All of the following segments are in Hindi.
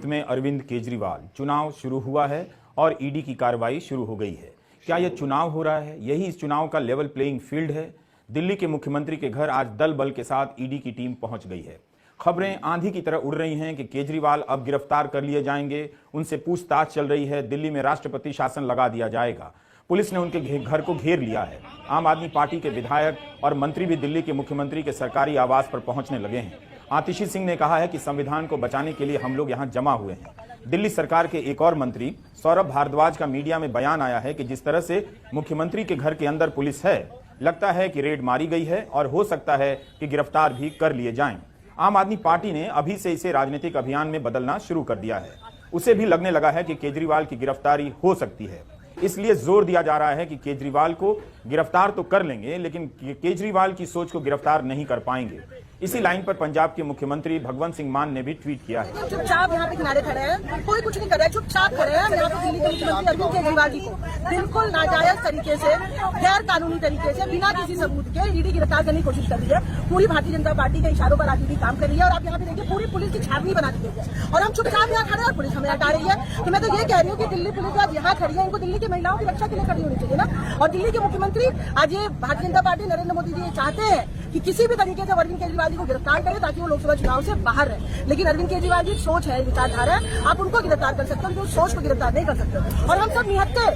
नेतृत्व में अरविंद केजरीवाल। चुनाव शुरू हुआ है और ईडी की कार्रवाई शुरू हो गई है। क्या यह चुनाव हो रहा है? यही इस चुनाव का लेवल प्लेइंग फील्ड है। दिल्ली के मुख्यमंत्री के घर आज दल बल के साथ ईडी की टीम पहुंच गई है। खबरें आंधी की तरह उड़ रही हैं कि केजरीवाल अब गिरफ्तार कर लिए जाएंगे, उनसे पूछताछ चल रही है। दिल्ली में राष्ट्रपति शासन लगा दिया जाएगा। पुलिस ने उनके घर को घेर लिया है। आम आदमी पार्टी के विधायक और मंत्री भी दिल्ली के मुख्यमंत्री के सरकारी आवास पर पहुंचने लगे हैं। आतिशी सिंह ने कहा है कि संविधान को बचाने के लिए हम लोग यहां जमा हुए हैं। दिल्ली सरकार के एक और मंत्री सौरभ भारद्वाज का मीडिया में बयान आया है कि जिस तरह से मुख्यमंत्री के घर के अंदर पुलिस है, लगता है कि रेड मारी गई है और हो सकता है कि गिरफ्तार भी कर लिए जाएं। आम आदमी पार्टी ने अभी से इसे राजनीतिक अभियान में बदलना शुरू कर दिया है। उसे भी लगने लगा है कि केजरीवाल की गिरफ्तारी हो सकती है, इसलिए जोर दिया जा रहा है कि केजरीवाल को गिरफ्तार तो कर लेंगे, लेकिन केजरीवाल की सोच को गिरफ्तार नहीं कर पाएंगे। इसी लाइन पर पंजाब के मुख्यमंत्री भगवंत सिंह मान ने भी ट्वीट किया है। चुपचाप यहाँ पे किनारे खड़े हैं, कोई कुछ नहीं कर रहा है, चुपचाप खड़े हैं। यहाँ पे दिल्ली के मुख्यमंत्री अरविंद केजरीवाल जी को बिल्कुल नाजायज तरीके से, गैर कानूनी तरीके से, बिना किसी सबूत के ईडी गिरफ्तार करने की कोशिश कर रही है। पूरी भारतीय जनता पार्टी के इशारों पर आगे भी काम कर रही है और आप यहाँ पे देखिए पूरी पुलिस की छावनी बना दी गई है और हम चुपचाप यहाँ खड़े हैं और पुलिस हमें हटा रही है। तो मैं तो ये कह रही हूँ कि दिल्ली पुलिस आज यहाँ खड़ी है, इनको दिल्ली की महिलाओं की रक्षा के लिए खड़ी होनी चाहिए ना। और दिल्ली के मुख्यमंत्री आज ये भारतीय जनता पार्टी नरेंद्र मोदी जी चाहते हैं कि किसी भी तरीके से अरविंद केजरीवाल जी को गिरफ्तार करें ताकि वो लोकसभा चुनाव से बाहर रहे। लेकिन अरविंद केजरीवाल जी सोच है, विचारधारा है, आप उनको गिरफ्तार कर सकते हो, जो सोच को गिरफ्तार नहीं कर सकते। और हम सब निहत्ते,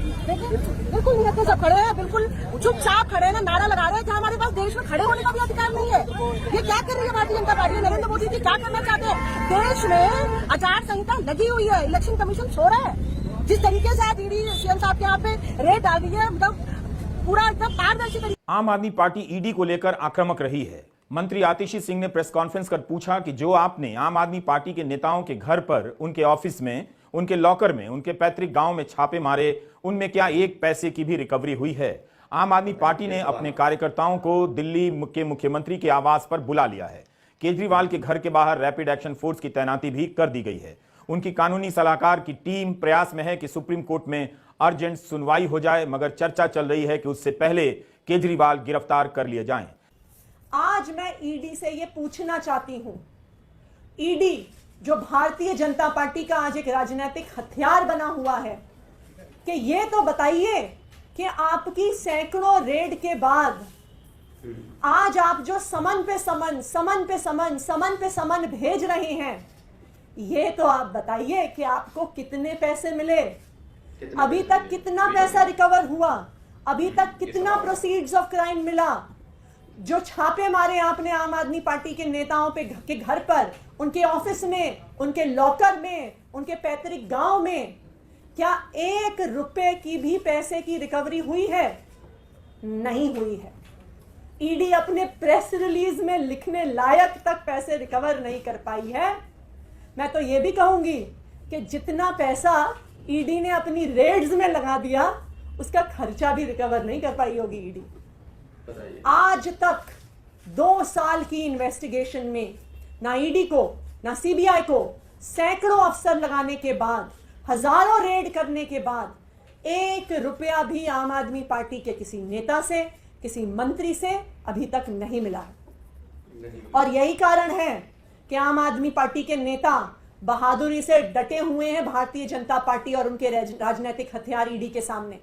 बिल्कुल निहत्ते सब खड़े हैं, बिल्कुल चुपचाप खड़े हैं, नारा लगा रहे हैं कि हमारे पास देश में खड़े होने का भी अधिकार नहीं है। ये क्या कर रही है भारतीय जनता पार्टी? नरेंद्र मोदी जी क्या करना चाहते हैं? देश में आचार संहिता लगी हुई है, इलेक्शन कमीशन सो रहा है। जिस तरीके से आज ईडी सीएम साहब के यहाँ पे रेड डाल दी है, मतलब पूरा एकदम पारदर्शी तरीके। आम आदमी पार्टी ईडी को लेकर आक्रामक रही है। मंत्री आतिशी सिंह ने प्रेस कॉन्फ्रेंस कर पूछा कि जो आपने आम आदमी पार्टी के नेताओं के घर पर, उनके ऑफिस में, उनके लॉकर में, उनके पैतृक गांव में छापे मारे, उनमें क्या एक पैसे की भी रिकवरी हुई है? आम आदमी पार्टी ने अपने कार्यकर्ताओं को दिल्ली के मुख्यमंत्री के आवास पर बुला लिया है। केजरीवाल के घर के बाहर रैपिड एक्शन फोर्स की तैनाती भी कर दी गई है। उनकी कानूनी सलाहकार की टीम प्रयास में है कि सुप्रीम कोर्ट में अर्जेंट सुनवाई हो जाए, मगर चर्चा चल रही है कि उससे पहले केजरीवाल गिरफ्तार कर लिए जाएं। आज मैं ईडी से ये पूछना चाहती हूं, ईडी जो भारतीय जनता पार्टी का आज एक राजनीतिक हथियार बना हुआ है, कि ये तो बताइए कि आपकी सैकड़ों रेड के बाद आज आप जो समन पे समन भेज रहे हैं, ये तो आप बताइए कि आपको कितने पैसे मिले, अभी तक कितना पैसा रिकवर हुआ, अभी तक कितना प्रोसीड्स ऑफ क्राइम मिला। जो छापे मारे आपने आम आदमी पार्टी के नेताओं पे के घर पर, उनके ऑफिस में, उनके लॉकर में, उनके पैतृक गांव में, क्या 1 रुपए की भी पैसे की रिकवरी हुई है? नहीं हुई है। ईडी अपने प्रेस रिलीज में लिखने लायक तक पैसे रिकवर नहीं कर पाई है। मैं तो ये भी कहूंगी कि जितना पैसा ईडी ने अपनी रेड्स में लगा दिया, उसका खर्चा भी रिकवर नहीं कर पाई होगी ईडी। आज तक 2 साल की इन्वेस्टिगेशन में ना ईडी को, ना सीबीआई को, सैकड़ों अफसर लगाने के बाद, हजारों रेड करने के बाद, 1 रुपया भी आम आदमी पार्टी के किसी नेता से, किसी मंत्री से अभी तक नहीं मिला है। और यही कारण है कि आम आदमी पार्टी के नेता बहादुरी से डटे हुए हैं भारतीय जनता पार्टी और उनके राजनीतिक हथियार ईडी के सामने।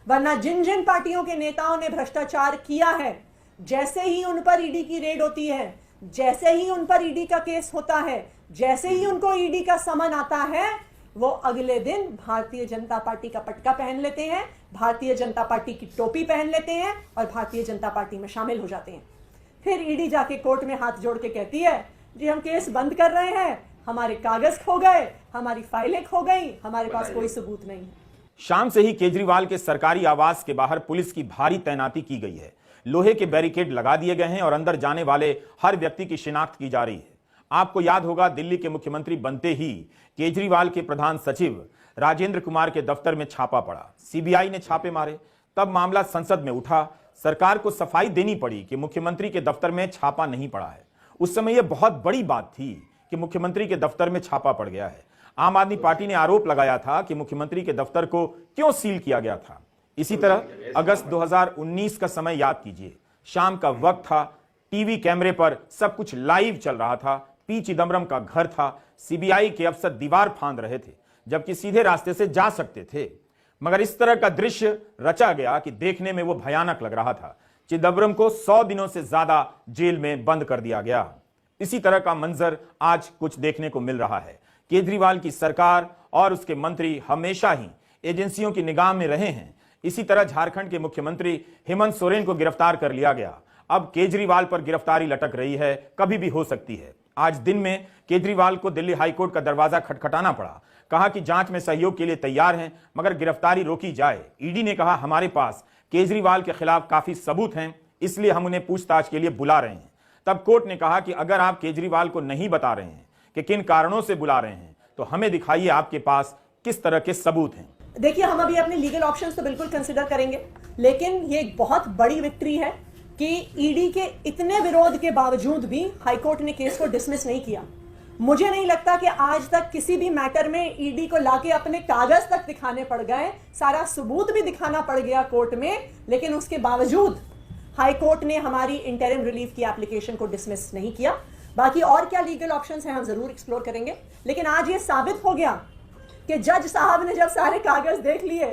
वरना जिन जिन पार्टियों के नेताओं ने भ्रष्टाचार किया है, जैसे ही उन पर ईडी की रेड होती है, जैसे ही उन पर ईडी का केस होता है, जैसे ही उनको ईडी का समन आता है, वो अगले दिन भारतीय जनता पार्टी का पटका पहन लेते हैं, भारतीय जनता पार्टी की टोपी पहन लेते हैं और भारतीय जनता पार्टी में शामिल हो जाते हैं। फिर ईडी जाके कोर्ट में हाथ जोड़ के कहती है, जी हम केस बंद कर रहे हैं, हमारे कागज खो गए, हमारी फाइलें खो गई, हमारे पास कोई सबूत नहीं है। शाम से ही केजरीवाल के सरकारी आवास के बाहर पुलिस की भारी तैनाती की गई है। लोहे के बैरिकेड लगा दिए गए हैं और अंदर जाने वाले हर व्यक्ति की शिनाख्त की जा रही है। आपको याद होगा, दिल्ली के मुख्यमंत्री बनते ही केजरीवाल के प्रधान सचिव राजेंद्र कुमार के दफ्तर में छापा पड़ा। सीबीआई ने छापे मारे, तब मामला संसद में उठा। सरकार को सफाई देनी पड़ी कि मुख्यमंत्री के दफ्तर में छापा नहीं पड़ा है। उस समय यह बहुत बड़ी बात थी कि मुख्यमंत्री के दफ्तर में छापा पड़ गया है। आम आदमी पार्टी ने आरोप लगाया था कि मुख्यमंत्री के दफ्तर को क्यों सील किया गया था। इसी तरह अगस्त 2019 का समय याद कीजिए। शाम का वक्त था, टीवी कैमरे पर सब कुछ लाइव चल रहा था पी चिदम्बरम का घर था। सीबीआई के अफसर दीवार फांद रहे थे, जबकि सीधे रास्ते से जा सकते थे। मगर इस तरह का दृश्य रचा गया कि देखने में वो भयानक लग रहा था। चिदम्बरम को 100 दिनों से ज्यादा जेल में बंद कर दिया गया। इसी तरह का मंजर आज कुछ देखने को मिल रहा है। केजरीवाल की सरकार और उसके मंत्री हमेशा ही एजेंसियों की निगाह में रहे हैं। इसी तरह झारखंड के मुख्यमंत्री हेमंत सोरेन को गिरफ्तार कर लिया गया। अब केजरीवाल पर गिरफ्तारी लटक रही है, कभी भी हो सकती है। आज दिन में केजरीवाल को दिल्ली हाईकोर्ट का दरवाजा खटखटाना पड़ा। कहा कि जांच में सहयोग के लिए तैयार हैं, मगर गिरफ्तारी रोकी जाए। ईडी ने कहा हमारे पास केजरीवाल के खिलाफ काफी सबूत हैं, इसलिए हम उन्हें पूछताछ के लिए बुला रहे हैं। तब कोर्ट ने कहा कि अगर आप केजरीवाल को नहीं बता रहे हैं कि किन कारणों से बुला रहे हैं, तो हमें दिखाइए आपके पास किस तरह के सबूत हैं। देखिए, हम अभी अपने लीगल ऑप्शंस तो बिल्कुल कंसिडर करेंगे, लेकिन ये एक बहुत बड़ी विक्ट्री है कि ईडी के इतने विरोध के बावजूद भी हाईकोर्ट ने केस को डिसमिस नहीं किया। मुझे नहीं लगता कि आज तक किसी भी मैटर में ईडी को लाके अपने कागज तक दिखाने पड़ गए, सारा सबूत भी दिखाना पड़ गया कोर्ट में, लेकिन उसके बावजूद हाईकोर्ट ने हमारी इंटरिम रिलीफ की एप्लीकेशन को डिसमिस नहीं किया। बाकी और क्या लीगल ऑप्शंस हैं हम जरूर एक्सप्लोर करेंगे, लेकिन आज ये साबित हो गया कि जज साहब ने जब सारे कागज देख लिए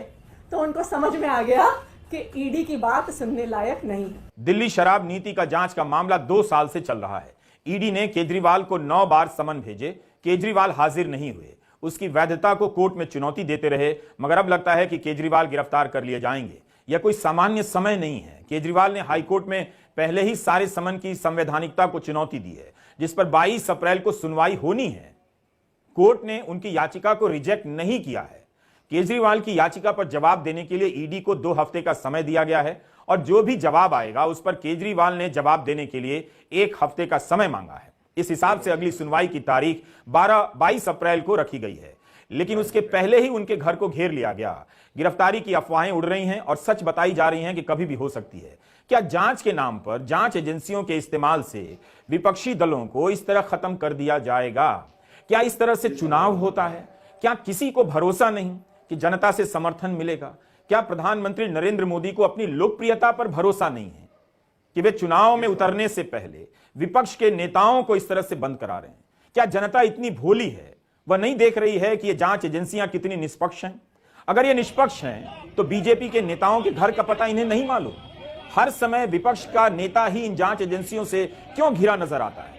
तो उनको समझ में आ गया कि ईडी की बात सुनने लायक नहीं है। दिल्ली शराब नीति का जांच का मामला 2 साल से चल रहा है। ईडी ने केजरीवाल को 9 बार समन भेजे, केजरीवाल हाजिर नहीं हुए। उसकी वैधता को कोर्ट में चुनौती देते रहे, मगर अब लगता है कि केजरीवाल गिरफ्तार कर लिए जाएंगे। यह कोई सामान्य समय नहीं है। केजरीवाल ने हाईकोर्ट में पहले ही सारे समन की संवैधानिकता को चुनौती दी है, जिस पर 22 अप्रैल को सुनवाई होनी है। कोर्ट ने उनकी याचिका को रिजेक्ट नहीं किया है। केजरीवाल की याचिका पर जवाब देने के लिए ईडी को 2 हफ्ते का समय दिया गया है, और जो भी जवाब आएगा उस पर केजरीवाल ने जवाब देने के लिए 1 हफ्ते का समय मांगा है। इस हिसाब से अगली सुनवाई की तारीख 22 अप्रैल को रखी गई है, लेकिन उसके पहले ही उनके घर को घेर लिया गया। गिरफ्तारी की अफवाहें उड़ रही हैं और सच बताई जा रही हैं कि कभी भी हो सकती है। क्या जांच के नाम पर जांच एजेंसियों के इस्तेमाल से विपक्षी दलों को इस तरह खत्म कर दिया जाएगा? क्या इस तरह से चुनाव होता है? क्या किसी को भरोसा नहीं कि जनता से समर्थन मिलेगा? क्या प्रधानमंत्री नरेंद्र मोदी को अपनी लोकप्रियता पर भरोसा नहीं है कि वे चुनाव में उतरने से पहले विपक्ष के नेताओं को इस तरह से बंद करा रहे हैं? क्या जनता इतनी भोली है, वह नहीं देख रही है कि ये जांच एजेंसियां कितनी निष्पक्ष हैं? अगर ये निष्पक्ष हैं तो बीजेपी के नेताओं के घर का पता इन्हें नहीं मालूम? हर समय विपक्ष का नेता ही इन जांच एजेंसियों से क्यों घिरा नजर आता है?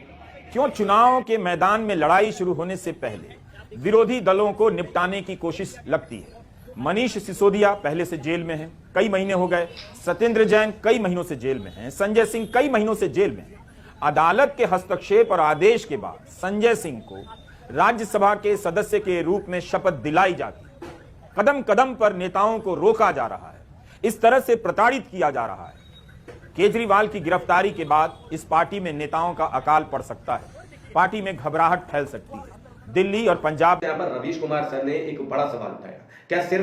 क्यों चुनाव के मैदान में लड़ाई शुरू होने से पहले विरोधी दलों को निपटाने की कोशिश लगती है? मनीष सिसोदिया पहले से जेल में हैं, कई महीने हो गए। सत्येंद्र जैन कई महीनों से जेल में हैं। संजय सिंह कई महीनों से जेल में हैं। अदालत के हस्तक्षेप और आदेश के बाद संजय सिंह को राज्यसभा के सदस्य के रूप में शपथ दिलाई जाती है। कदम कदम पर नेताओं को रोका जा रहा है, इस तरह से प्रताड़ित किया जा रहा है। केजरीवाल की गिरफ्तारी के बाद इस पार्टी में नेताओं का अकाल पड़ सकता है, पार्टी में घबराहट फैल सकती है। दिल्ली और पंजाब यहाँ पर रवीश कुमार सर ने एक बड़ा सवाल उठाया, क्या सिर्फ